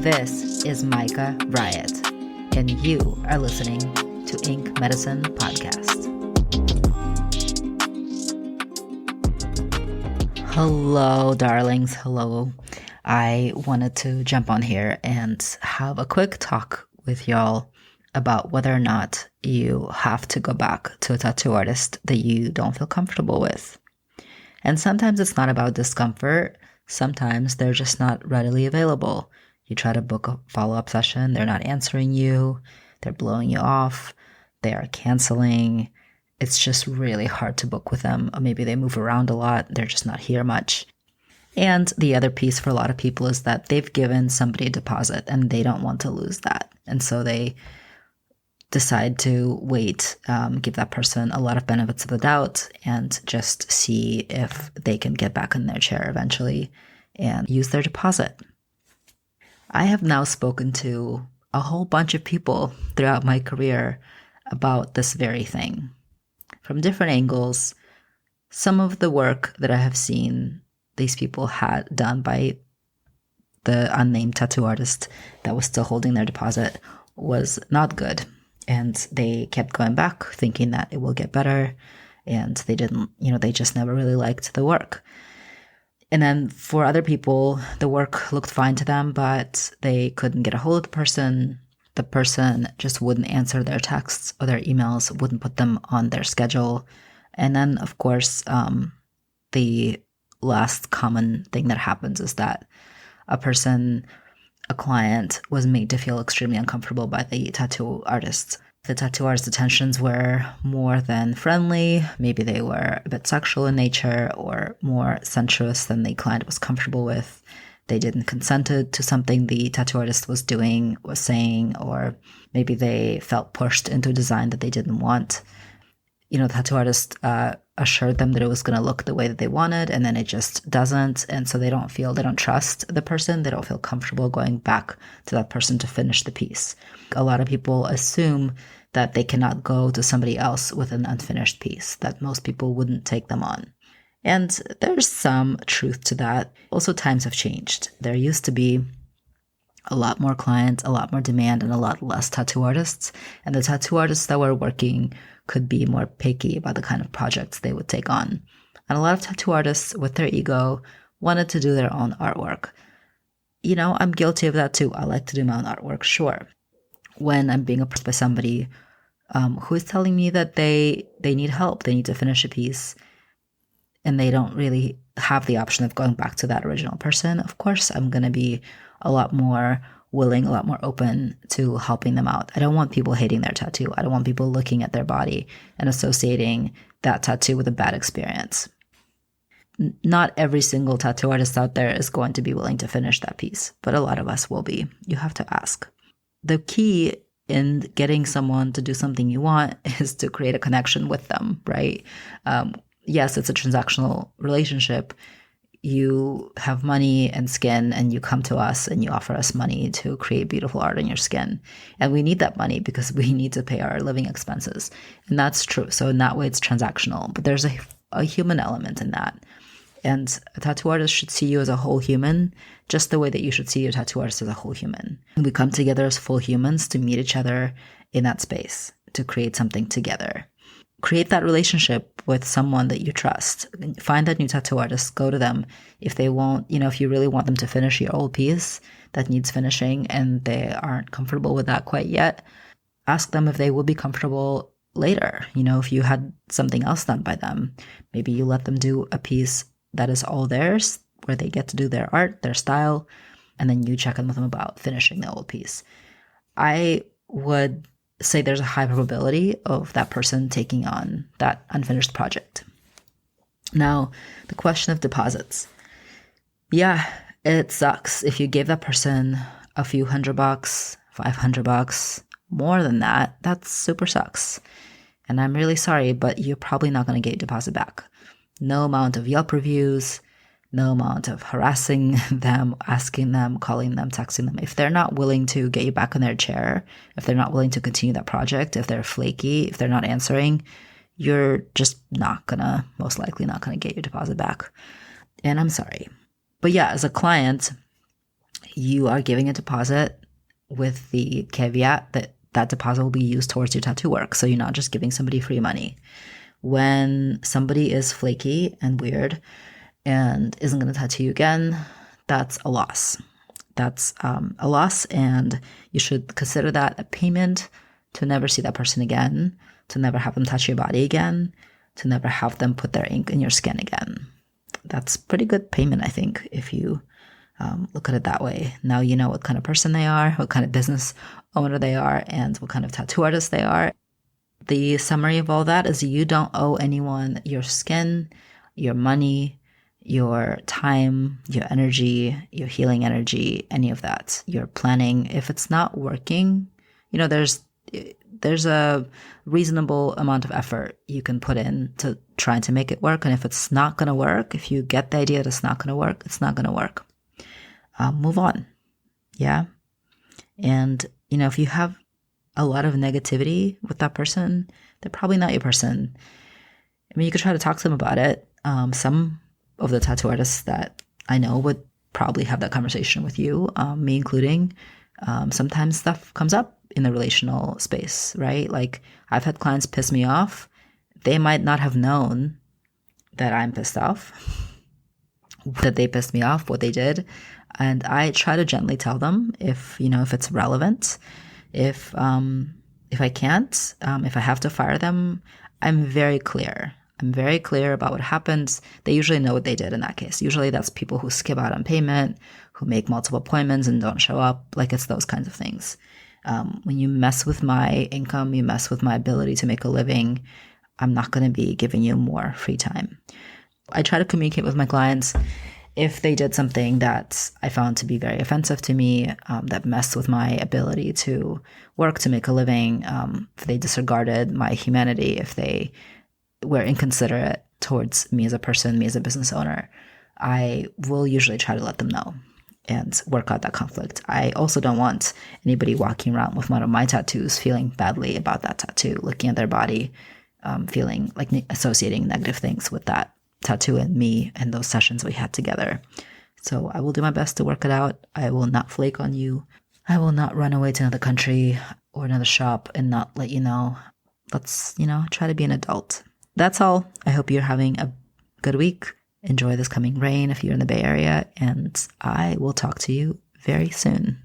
This is Micah Riot, and you are listening to Ink Medicine Podcast. Hello, darlings. Hello. I wanted to jump on here and have a quick talk with y'all about whether or not you have to go back to a tattoo artist that you don't feel comfortable with. And sometimes it's not about discomfort. Sometimes they're just not readily available. You try to book a follow-up session, they're not answering you, they're blowing you off, they are canceling. It's just really hard to book with them. Or maybe they move around a lot, they're just not here much. And the other piece for a lot of people is that they've given somebody a deposit and they don't want to lose that. And so they decide to wait, give that person a lot of benefits of the doubt and just see if they can get back in their chair eventually and use their deposit. I have now spoken to a whole bunch of people throughout my career about this very thing. From different angles, some of the work that I have seen these people had done by the unnamed tattoo artist that was still holding their deposit was not good. And they kept going back thinking that it will get better. And they didn't, they just never really liked the work. And then for other people, the work looked fine to them, but they couldn't get a hold of the person. The person just wouldn't answer their texts or their emails, wouldn't put them on their schedule. And then, of course, the last common thing that happens is that a client was made to feel extremely uncomfortable by the tattoo artist. The tattoo artist's attentions were more than friendly. Maybe they were a bit sexual in nature or more sensuous than the client was comfortable with. They didn't consent to something the tattoo artist was doing, was saying, or maybe they felt pushed into a design that they didn't want. The tattoo artist assured them that it was going to look the way that they wanted, and then it just doesn't. And so they don't trust the person. They don't feel comfortable going back to that person to finish the piece. A lot of people assume that they cannot go to somebody else with an unfinished piece, that most people wouldn't take them on. And there's some truth to that. Also, times have changed. There used to be a lot more clients, a lot more demand, and a lot less tattoo artists. And the tattoo artists that were working could be more picky about the kind of projects they would take on. And a lot of tattoo artists with their ego wanted to do their own artwork. I'm guilty of that too. I like to do my own artwork, sure. When I'm being approached by somebody who is telling me that they need help, they need to finish a piece, and they don't really have the option of going back to that original person, of course, I'm going to be a lot more willing, a lot more open to helping them out. I don't want people hating their tattoo. I don't want people looking at their body and associating that tattoo with a bad experience. Not every single tattoo artist out there is going to be willing to finish that piece, but a lot of us will be. You have to ask. The key in getting someone to do something you want is to create a connection with them, right? Yes, it's a transactional relationship. You have money and skin and you come to us and you offer us money to create beautiful art on your skin. And we need that money because we need to pay our living expenses. And that's true. So in that way, it's transactional. But there's a human element in that. And a tattoo artist should see you as a whole human, just the way that you should see your tattoo artist as a whole human. And we come together as full humans to meet each other in that space, to create something together. Create that relationship with someone that you trust. Find that new tattoo artist, go to them. If they won't, if you really want them to finish your old piece that needs finishing and they aren't comfortable with that quite yet, ask them if they will be comfortable later. If you had something else done by them, maybe you let them do a piece that is all theirs, where they get to do their art, their style, and then you check in with them about finishing the old piece. I would say there's a high probability of that person taking on that unfinished project. Now, the question of deposits. Yeah, it sucks. If you gave that person a few $100, $500, more than that, that super sucks. And I'm really sorry, but you're probably not going to get your deposit back. No amount of Yelp reviews, no amount of harassing them, asking them, calling them, texting them. If they're not willing to get you back in their chair, if they're not willing to continue that project, if they're flaky, if they're not answering, you're just most likely not gonna get your deposit back. And I'm sorry. But yeah, as a client, you are giving a deposit with the caveat that that deposit will be used towards your tattoo work. So you're not just giving somebody free money. When somebody is flaky and weird and isn't going to tattoo you again, that's a loss. That's a loss, and you should consider that a payment to never see that person again, to never have them touch your body again, to never have them put their ink in your skin again. That's pretty good payment, I think, if you look at it that way. Now you know what kind of person they are, what kind of business owner they are, and what kind of tattoo artist they are. The summary of all that is you don't owe anyone your skin, your money, your time, your energy, your healing energy, any of that. Your planning. If it's not working, there's a reasonable amount of effort you can put in to trying to make it work. And if it's not going to work, if you get the idea that it's not going to work, it's not going to work. Move on. Yeah. And, if you have a lot of negativity with that person, they're probably not your person. I mean, you could try to talk to them about it. Some of the tattoo artists that I know would probably have that conversation with you, me including. Sometimes stuff comes up in the relational space, right? Like I've had clients piss me off. They might not have known that I'm pissed off, that they pissed me off, what they did. And I try to gently tell them if it's relevant. If I can't, if I have to fire them, I'm very clear. I'm very clear about what happens. They usually know what they did in that case. Usually that's people who skip out on payment, who make multiple appointments and don't show up. Like it's those kinds of things. When you mess with my income, you mess with my ability to make a living, I'm not going to be giving you more free time. I try to communicate with my clients if they did something that I found to be very offensive to me, that messed with my ability to work, to make a living, if they disregarded my humanity, if they were inconsiderate towards me as a person, me as a business owner, I will usually try to let them know and work out that conflict. I also don't want anybody walking around with one of my tattoos feeling badly about that tattoo, looking at their body, feeling like associating negative things with that tattoo and me and those sessions we had together. So I will do my best to work it out. I will not flake on you. I will not run away to another country or another shop and not let you know. Let's, try to be an adult. That's all. I hope you're having a good week. Enjoy this coming rain if you're in the Bay Area, and I will talk to you very soon.